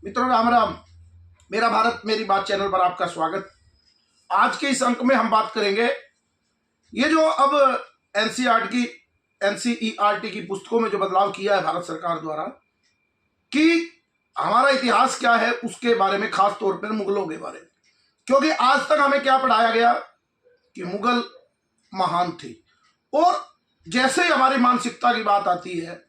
मित्रों राम राम। मेरा भारत मेरी बात चैनल पर आपका स्वागत। आज के इस अंक में हम बात करेंगे ये जो अब एनसीईआरटी की पुस्तकों में जो बदलाव किया है भारत सरकार द्वारा कि हमारा इतिहास क्या है उसके बारे में, खास तौर पर मुगलों के बारे में। क्योंकि आज तक हमें क्या पढ़ाया गया कि मुगल महान थे, और जैसे ही हमारी मानसिकता की बात आती है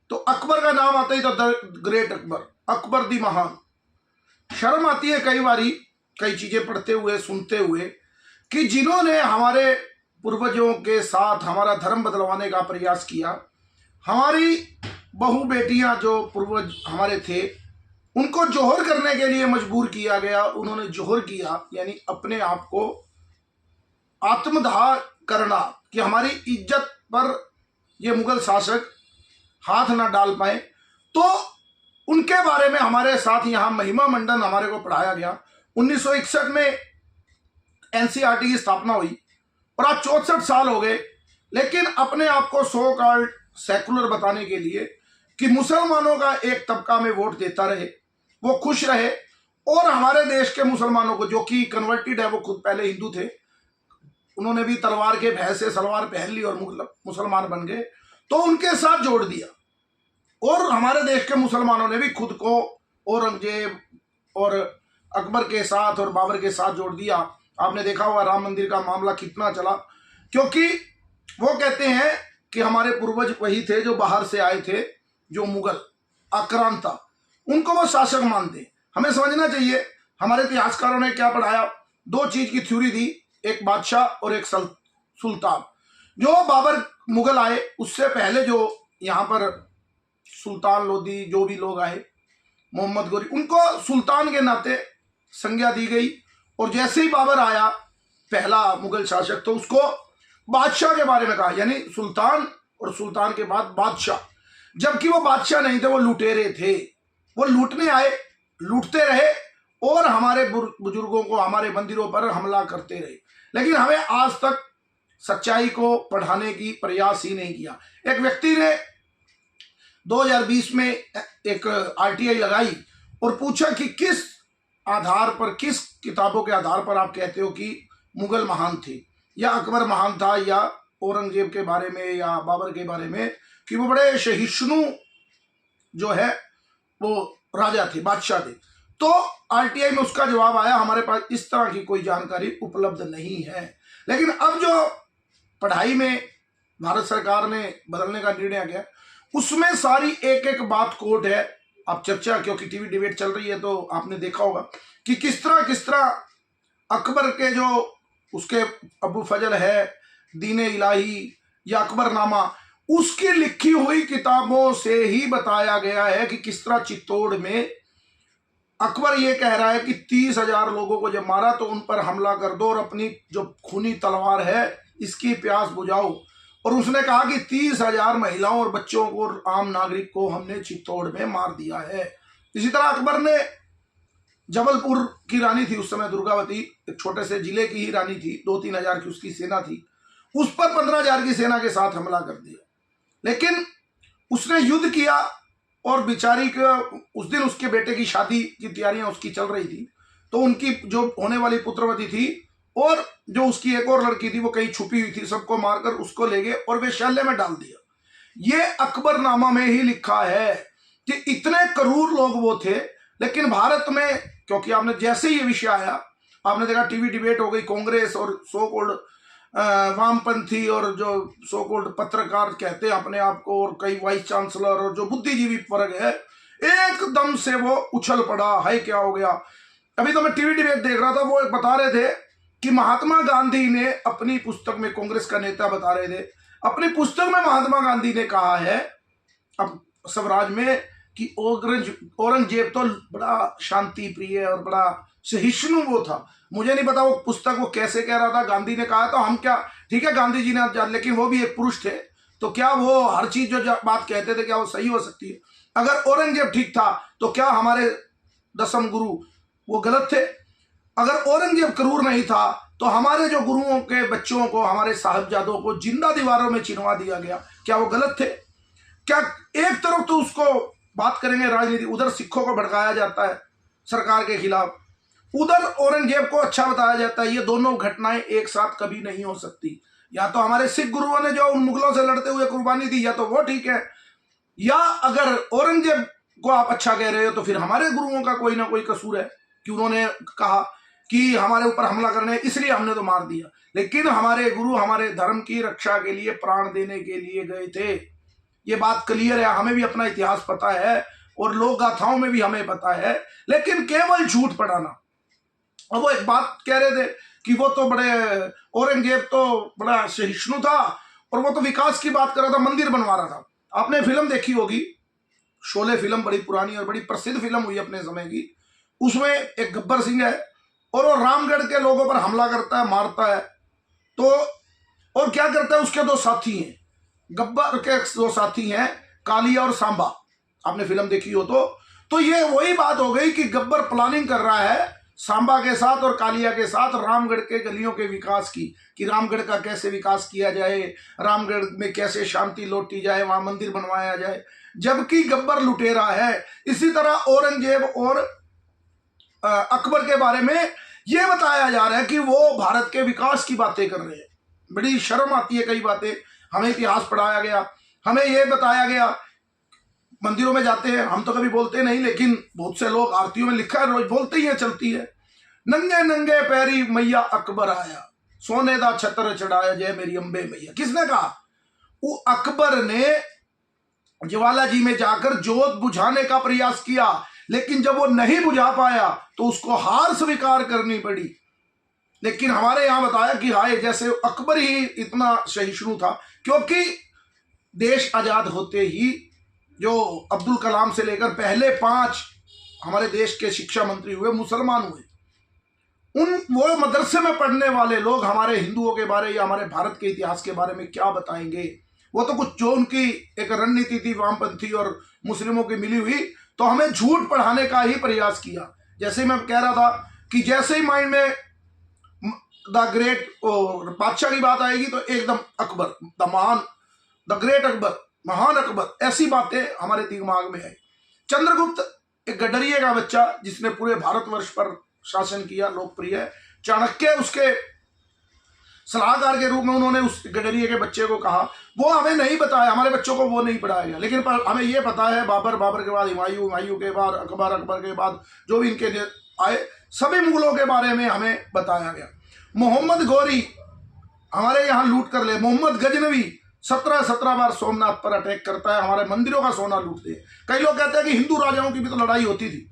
तो अकबर का नाम आता ही तो द ग्रेट अकबर, अकबर दी महान। शर्म आती है कई बारी कई चीजें पढ़ते हुए सुनते हुए कि जिन्होंने हमारे पूर्वजों के साथ हमारा धर्म बदलवाने का प्रयास किया, हमारी बहू बेटियां जो पूर्वज हमारे थे उनको जोहर करने के लिए मजबूर किया गया। उन्होंने जोहर किया यानी अपने आप को आत्मदाह करना कि हमारी इज्जत पर ये मुगल शासक हाथ ना डाल पाए। तो उनके बारे में हमारे साथ यहाँ महिमा मंडन हमारे को पढ़ाया गया। 1961 में एनसीईआरटी की स्थापना हुई और आज 64 साल हो गए, लेकिन अपने आप को सो कॉल्ड सेकुलर बताने के लिए कि मुसलमानों का एक तबका में वोट देता रहे, वो खुश रहे, और हमारे देश के मुसलमानों को जो कि कन्वर्टेड है, वो खुद पहले हिंदू थे, उन्होंने भी तलवार के भय से सलवार पहन ली और मुसलमान बन गए, तो उनके साथ जोड़ दिया। और हमारे देश के मुसलमानों ने भी खुद को औरंगजेब और अकबर के साथ और बाबर के साथ जोड़ दिया। आपने देखा होगा राम मंदिर का मामला कितना चला, क्योंकि वो कहते हैं कि हमारे पूर्वज वही थे जो बाहर से आए थे, जो मुगल आक्रांता, उनको वो शासक मानते। हमें समझना चाहिए हमारे इतिहासकारों ने क्या पढ़ाया। दो चीज की थ्योरी दी, एक बादशाह और एक सुल्तान। जो बाबर मुगल आए उससे पहले जो यहाँ पर सुल्तान लोदी जो भी लोग आए, मोहम्मद गोरी, उनको सुल्तान के नाते संज्ञा दी गई। और जैसे ही बाबर आया पहला मुगल शासक, तो उसको बादशाह के बारे में कहा, यानी सुल्तान और सुल्तान के बाद बादशाह। जबकि वो बादशाह नहीं थे, वो लुटेरे थे। वो लूटने आए, लूटते रहे और हमारे बुजुर्गों को हमारे मंदिरों पर हमला करते रहे, लेकिन हमें आज तक सच्चाई को पढ़ाने की प्रयास ही नहीं किया। एक व्यक्ति ने 2020 में एक आरटीआई लगाई और पूछा कि किस आधार पर, किस किताबों के आधार पर आप कहते हो कि मुगल महान थे, या अकबर महान था, या औरंगजेब के बारे में, या बाबर के बारे में, कि वो बड़े सहिष्णु जो है वो राजा थे, बादशाह थे। तो आरटीआई में उसका जवाब आया, हमारे पास इस तरह की कोई जानकारी उपलब्ध नहीं है। लेकिन अब जो पढ़ाई में भारत सरकार ने बदलने का निर्णय किया, उसमें सारी एक एक बात कोट है। अब चर्चा, क्योंकि टीवी डिबेट चल रही है, तो आपने देखा होगा कि किस तरह अकबर के जो उसके अबू फजल है, दीन इलाही या अकबरनामा, उसकी लिखी हुई किताबों से ही बताया गया है कि किस तरह चित्तौड़ में अकबर ये कह रहा है कि 30,000 लोगों को जब मारा तो उन पर हमला कर दो और अपनी जो खूनी तलवार है इसकी प्यास बुझाओ। और उसने कहा कि 30,000 महिलाओं और बच्चों को, आम नागरिक को हमने चित्तौड़ में मार दिया है। इसी तरह अकबर ने जबलपुर की रानी थी उस समय, दुर्गावती, एक छोटे से जिले की ही रानी थी, 2-3 हजार की उसकी सेना थी, उस पर 15,000 की सेना के साथ हमला कर दिया। लेकिन उसने युद्ध किया और बेचारी का उस दिन उसके बेटे की शादी की तैयारियां उसकी चल रही थी, तो उनकी जो होने वाली पुत्रवती थी और जो उसकी एक और लड़की थी वो कहीं छुपी हुई थी, सबको मारकर उसको ले गए और वेश्यालय में डाल दिया। ये अकबरनामा में ही लिखा है कि इतने क्रूर लोग वो थे। लेकिन भारत में, क्योंकि आपने जैसे ही ये विषय आया, आपने देखा टीवी डिबेट हो गई, कांग्रेस और सो कॉल्ड वामपंथी और जो सो कॉल्ड पत्रकार कहते हैं अपने आप को, और कई वाइस चांसलर और जो बुद्धिजीवी वर्ग है, एकदम से वो उछल पड़ा, है क्या हो गया। अभी तो मैं टीवी डिबेट देख रहा था, वो बता रहे थे कि महात्मा गांधी ने अपनी पुस्तक में, कांग्रेस का नेता बता रहे थे, अपनी पुस्तक में महात्मा गांधी ने कहा है अब स्वराज में कि औरंगजेब तो बड़ा शांति प्रिय और बड़ा सहिष्णु वो था। मुझे नहीं पता वो पुस्तक वो कैसे कह रहा था, गांधी ने कहा तो हम क्या, ठीक है गांधी जी ने, लेकिन वो भी एक पुरुष थे, तो क्या वो हर चीज जो बात कहते थे क्या वो सही हो सकती है? अगर औरंगजेब ठीक था तो क्या हमारे 10वें गुरु वो गलत थे? अगर औरंगजेब क्रूर नहीं था तो हमारे जो गुरुओं के बच्चों को, हमारे साहिबजादों को जिंदा दीवारों में चिनवा दिया गया, क्या वो गलत थे? क्या एक तरफ तो उसको बात करेंगे राजनीति, उधर सिखों को भड़काया जाता है सरकार के खिलाफ, उधर औरंगजेब को अच्छा बताया जाता है। ये दोनों घटनाएं एक साथ कभी नहीं हो सकती। या तो हमारे सिख गुरुओं ने जो उन मुगलों से लड़ते हुए कुर्बानी दी, या तो वो ठीक है, या अगर औरंगजेब को आप अच्छा कह रहे हो तो फिर हमारे गुरुओं का कोई ना कोई कसूर है कि उन्होंने कहा कि हमारे ऊपर हमला करने इसलिए हमने तो मार दिया। लेकिन हमारे गुरु हमारे धर्म की रक्षा के लिए प्राण देने के लिए गए थे, ये बात क्लियर है। हमें भी अपना इतिहास पता है और लोक गाथाओं में भी हमें पता है, लेकिन केवल झूठ पढ़ाना। अब वो एक बात कह रहे थे कि वो तो बड़े औरंगजेब तो बड़ा सहिष्णु था और वो तो विकास की बात कर रहा था, मंदिर बनवा रहा था। आपने फिल्म देखी होगी, शोले फिल्म, बड़ी पुरानी और बड़ी प्रसिद्ध फिल्म हुई अपने समय की। उसमें एक गब्बर सिंह है और वो रामगढ़ के लोगों पर हमला करता है, मारता है। तो और क्या करता है, उसके दो साथी हैं, गब्बर के दो साथी हैं, कालिया और सांबा। आपने फिल्म देखी हो तो ये वही बात हो गई कि गब्बर प्लानिंग कर रहा है सांबा के साथ और कालिया के साथ रामगढ़ के गलियों के विकास की, कि रामगढ़ का कैसे विकास किया जाए, रामगढ़ में कैसे शांति लौटी जाए, वहां मंदिर बनवाया जाए। जबकि गब्बर लुटेरा है। इसी तरह औरंगजेब और अकबर के बारे में यह बताया जा रहा है कि वो भारत के विकास की बातें कर रहे हैं। बड़ी शर्म आती है, कई बातें हमें इतिहास पढ़ाया गया, हमें यह बताया गया। मंदिरों में जाते हैं, हम तो कभी बोलते नहीं, लेकिन बहुत से लोग आरतियों में लिखा है, रोज बोलते ही है, चलती है। नंगे नंगे पैरी मैया अकबर आया, सोने दा छत्र चढ़ाया, जय मेरी अंबे मैया। किसने कहा? वो अकबर ने ज्वाला जी में जाकर जोत बुझाने का प्रयास किया, लेकिन जब वो नहीं बुझा पाया तो उसको हार स्वीकार करनी पड़ी। लेकिन हमारे यहां बताया कि हाय, जैसे अकबर ही इतना सहिष्णु था, क्योंकि देश आजाद होते ही जो अब्दुल कलाम से लेकर पहले 5 हमारे देश के शिक्षा मंत्री हुए, मुसलमान हुए। वो मदरसे में पढ़ने वाले लोग हमारे हिंदुओं के बारे या हमारे भारत के इतिहास के बारे में क्या बताएंगे? वो तो कुछ जो उनकी एक रणनीति थी वामपंथी और मुस्लिमों की मिली हुई, तो हमें झूठ पढ़ाने का ही प्रयास किया। जैसे मैं कह रहा था कि जैसे ही माइंड में द ग्रेट बादशाह की बात आएगी तो एकदम अकबर, द महान, द ग्रेट अकबर, महान अकबर, ऐसी बातें हमारे दिमाग में आई। चंद्रगुप्त एक गडरिये का बच्चा जिसने पूरे भारतवर्ष पर शासन किया, लोकप्रिय है। चाणक्य उसके सलाहकार के रूप में उन्होंने उस गडरिये के बच्चे को कहा, वो हमें नहीं बताया, हमारे बच्चों को वो नहीं पढ़ाया गया, लेकिन हमें ये पता है बाबर, बाबर के बाद हुमायूं, हुमायूं के बाद अकबर, अकबर के बाद जो भी इनके आए सभी मुगलों के बारे में हमें बताया गया। मोहम्मद गौरी हमारे यहाँ लूट कर ले, मोहम्मद गजनवी 17 बार सोमनाथ पर अटैक करता है, हमारे मंदिरों का सोना लूटते हैं। कई लोग कहते हैं कि हिंदू राजाओं की भी तो लड़ाई होती थी।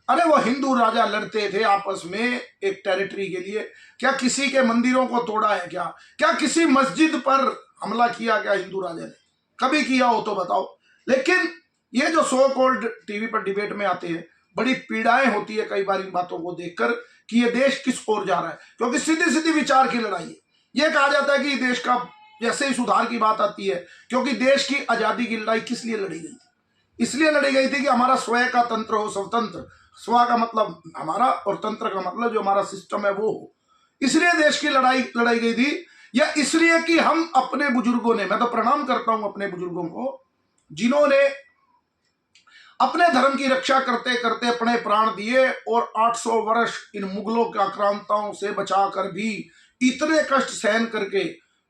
अरे वो हिंदू राजा लड़ते थे आपस में एक टेरिटरी के लिए, क्या किसी के मंदिरों को तोड़ा है? क्या किसी मस्जिद पर हमला किया क्या हिंदू राजा ने? कभी किया हो तो बताओ। लेकिन ये जो सो कॉल्ड टीवी पर डिबेट में आते हैं, बड़ी पीड़ाएं होती है कई बार इन बातों को देखकर कि ये देश किस ओर जा रहा है, क्योंकि सीधी सीधी विचार की लड़ाई है। ये कहा जाता है कि देश का जैसे ही सुधार की बात आती है, क्योंकि देश की आजादी की लड़ाई किस लिए लड़ी गई? इसलिए लड़ी गई थी कि हमारा स्वयं का तंत्र हो, स्वतंत्र। स्व का मतलब हमारा और तंत्र का मतलब जो हमारा सिस्टम है वो हो। इसलिए देश की लड़ाई लड़ाई गई थी, या इसलिए कि हम अपने बुजुर्गों ने, मैं तो प्रणाम करता हूं अपने बुजुर्गों को, जिन्होंने अपने धर्म की रक्षा करते करते अपने प्राण दिए और 800 वर्ष इन मुगलों के आक्रांताओं से बचाकर भी, इतने कष्ट सहन करके,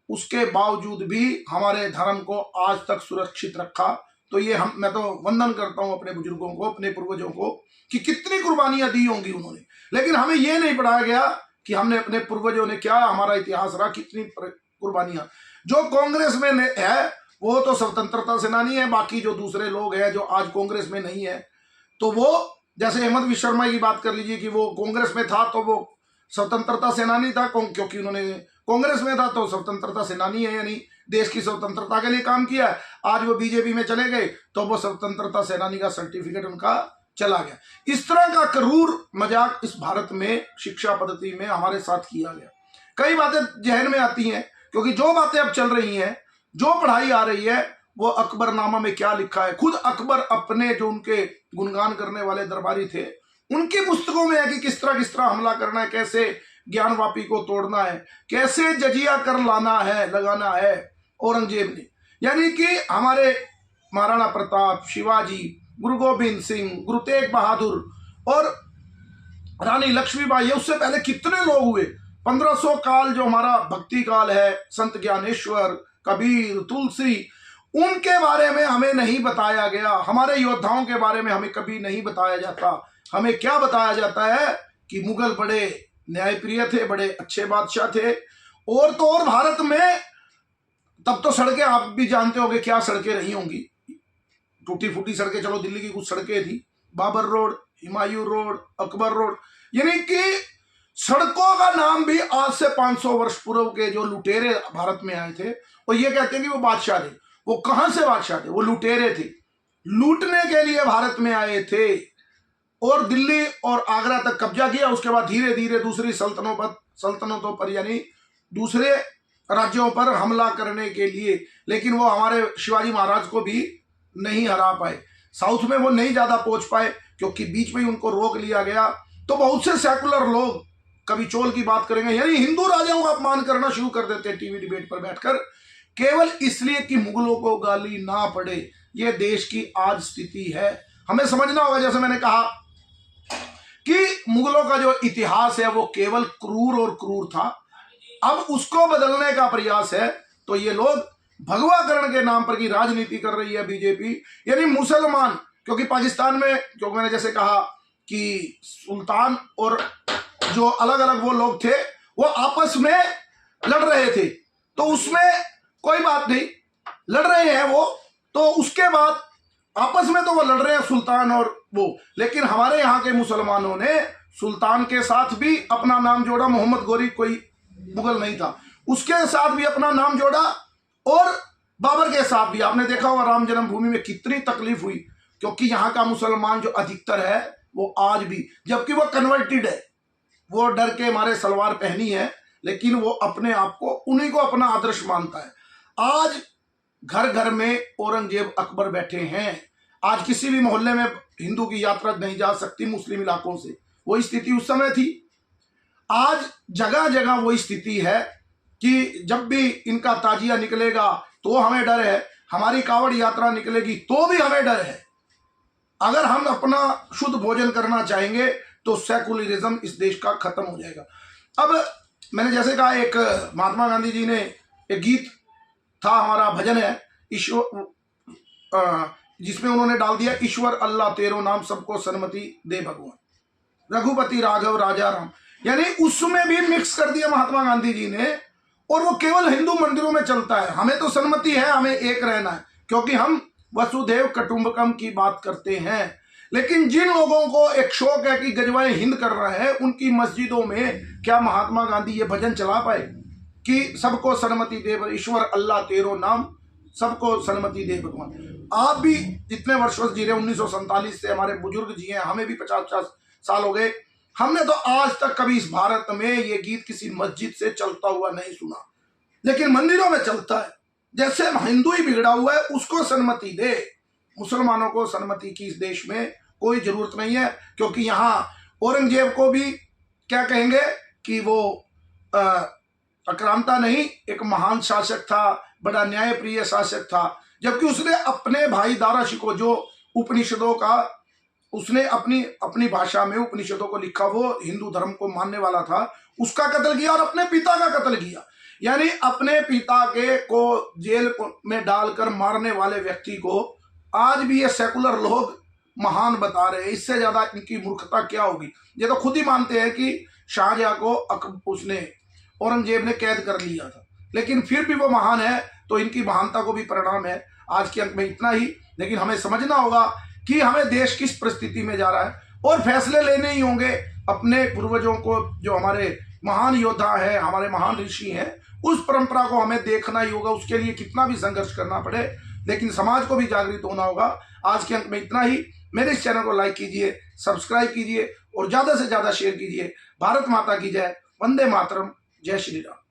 उसके बावजूद भी हमारे धर्म को आज तक सुरक्षित रखा। तो ये मैं तो वंदन करता हूं अपने बुजुर्गों को, अपने पूर्वजों को, कि कितनी कुर्बानियां दी होंगी उन्होंने। लेकिन हमें ये नहीं पढ़ाया गया कि हमने अपने पूर्वजों ने क्या, हमारा इतिहास रहा, कितनी कुर्बानियां। जो कांग्रेस में है वो तो स्वतंत्रता सेनानी है, बाकी जो दूसरे लोग हैं जो आज कांग्रेस में नहीं है, तो वो जैसे हेमंत विश्व शर्मा की बात कर लीजिए कि वो कांग्रेस में था तो वो स्वतंत्रता सेनानी था, क्योंकि उन्होंने कांग्रेस में था तो स्वतंत्रता सेनानी है, यानी देश की स्वतंत्रता के लिए काम किया है। आज वो बीजेपी में चले गए तो वो स्वतंत्रता सेनानी का सर्टिफिकेट उनका चला गया। इस तरह का क्रूर मजाक इस भारत में शिक्षा पद्धति में हमारे साथ किया गया। कई बातें जहन में आती हैं, क्योंकि जो बातें अब चल रही हैं, जो पढ़ाई आ रही है, वो अकबरनामा में क्या लिखा है, खुद अकबर अपने जो उनके गुणगान करने वाले दरबारी थे उनकी पुस्तकों में है कि किस तरह हमला करना है, कैसे ज्ञानवापी को तोड़ना है, कैसे जजिया कर लाना है, लगाना है औरंगजेब ने। यानी कि हमारे महाराणा प्रताप, शिवाजी, गुरु गोविंद सिंह, गुरु तेग बहादुर और रानी लक्ष्मीबाई, ये उससे पहले कितने लोग हुए। 1500 काल जो हमारा भक्ति काल है, संत ज्ञानेश्वर, कबीर, तुलसी, उनके बारे में हमें नहीं बताया गया। हमारे योद्धाओं के बारे में हमें कभी नहीं बताया जाता। हमें क्या बताया जाता है कि मुगल बड़े न्यायप्रिय थे, बड़े अच्छे बादशाह थे। और तो और भारत में तब तो सड़कें आप भी जानते होंगे क्या सड़कें रही होंगी, टूटी फूटी सड़कें। चलो दिल्ली की कुछ सड़कें थी, Babar road, Humayun road, Akbar road, यानी कि सड़कों का नाम भी आज से 500 वर्ष पूर्व के जो लुटेरे भारत में आए थे, और ये कहते हैं कि वो बादशाह थे। वो कहां से बादशाह थे? वो लुटेरे थे, लूटने के लिए भारत में आए थे और दिल्ली और आगरा तक कब्जा किया। उसके बाद धीरे धीरे दूसरी सल्तनतों पर यानी दूसरे राज्यों पर हमला करने के लिए, लेकिन वो हमारे शिवाजी महाराज को भी नहीं हरा पाए। साउथ में वो नहीं ज्यादा पहुंच पाए क्योंकि बीच में ही उनको रोक लिया गया। तो बहुत से सेकुलर लोग कभी चोल की बात करेंगे, यानी हिंदू राजाओं का अपमान करना शुरू कर देते हैं टीवी डिबेट पर बैठकर, केवल इसलिए कि मुगलों को गाली ना पड़े। ये देश की आज स्थिति है, हमें समझना होगा। जैसे मैंने कहा कि मुगलों का जो इतिहास है वो केवल क्रूर और क्रूर था, अब उसको बदलने का प्रयास है। तो ये लोग भगवाकरण के नाम पर की राजनीति कर रही है बीजेपी, यानी मुसलमान, क्योंकि पाकिस्तान में, क्योंकि मैंने जैसे कहा कि सुल्तान और जो अलग अलग वो लोग थे वो आपस में लड़ रहे थे, तो उसमें कोई बात नहीं, लड़ रहे हैं वो, तो उसके बाद आपस में तो वो लड़ रहे हैं सुल्तान और वो। लेकिन हमारे यहाँ के मुसलमानों ने सुल्तान के साथ भी अपना नाम जोड़ा, मोहम्मद गोरी कोई मुगल नहीं था, उसके साथ भी अपना नाम जोड़ा, और बाबर के साथ भी। आपने देखा होगा राम जन्मभूमि में कितनी तकलीफ हुई, क्योंकि यहाँ का मुसलमान जो अधिकतर है वो आज भी, जबकि वो कन्वर्टेड है, वो डर के मारे सलवार पहनी है, लेकिन वो अपने आप को उन्हीं को अपना आदर्श मानता है। आज घर घर में औरंगजेब अकबर बैठे हैं। आज किसी भी मोहल्ले में हिंदू की यात्रा नहीं जा सकती मुस्लिम इलाकों से, वही स्थिति उस समय थी। आज जगह जगह वही स्थिति है कि जब भी इनका ताजिया निकलेगा तो हमें डर है, हमारी कावड़ यात्रा निकलेगी तो भी हमें डर है। अगर हम अपना शुद्ध भोजन करना चाहेंगे तो सेकुलरिज्म इस देश का खत्म हो जाएगा। अब मैंने जैसे कहा, एक महात्मा गांधी जी ने एक गीत था, हमारा भजन है ईश्वर, जिसमें उन्होंने डाल दिया ईश्वर अल्लाह तेरो नाम सबको सन्मति दे भगवान, रघुपति राघव राजा राम, यानी उसमें भी मिक्स कर दिया महात्मा गांधी जी ने। और वो केवल हिंदू मंदिरों में चलता है। हमें तो सन्मति है, हमें एक रहना है, क्योंकि हम वसुधैव कुटुंबकम की बात करते हैं। लेकिन जिन लोगों को एक शौक है कि गजवाए हिंद कर रहे हैं, उनकी मस्जिदों में क्या महात्मा गांधी ये भजन चला पाए कि सबको सन्मति दे ईश्वर अल्लाह तेरो नाम सबको सन्मति दे भगवान। आप भी इतने वर्षों जी रहे, 1947 से हमारे बुजुर्ग जी हैं, हमें भी 50-50 साल हो गए, हमने तो आज तक कभी इस भारत में ये गीत किसी मस्जिद से चलता हुआ नहीं सुना, लेकिन मंदिरों में चलता है। जैसे हिंदू ही बिगड़ा हुआ है, उसको सन्मति दे। मुसलमानों को सन्मति की इस देश में कोई जरूरत नहीं है, क्योंकि यहाँ औरंगजेब को भी क्या कहेंगे कि वो आक्रांता नहीं, एक महान शासक था, बड़ा न्यायप्रिय शासक था। जबकि उसने अपने भाई दारा शिकोह, जो उपनिषदों का उसने अपनी भाषा में उपनिषदों को लिखा, वो हिंदू धर्म को मानने वाला था, उसका कत्ल किया और अपने पिता का कत्ल किया। यानी अपने पिता के को जेल में डालकर मारने वाले व्यक्ति को आज भी ये सेकुलर लोग महान बता रहे हैं। इससे ज्यादा इनकी मूर्खता क्या होगी। ये तो खुद ही मानते हैं कि शाहजहां को उसने औरंगजेब ने कैद कर लिया था, लेकिन फिर भी वो महान है, तो इनकी महानता को भी परिणाम है। आज के अंक में इतना ही, लेकिन हमें समझना होगा कि हमें देश किस परिस्थिति में जा रहा है, और फैसले लेने ही होंगे अपने पूर्वजों को, जो हमारे महान योद्धा है, हमारे महान ऋषि हैं, उस परंपरा को हमें देखना ही होगा। उसके लिए कितना भी संघर्ष करना पड़े, लेकिन समाज को भी जागृत होना होगा। आज के अंक में इतना ही। मेरे इस चैनल को लाइक कीजिए, सब्सक्राइब कीजिए और ज्यादा से ज्यादा शेयर कीजिए। भारत माता की जय, वंदे मातरम, जय श्री राम।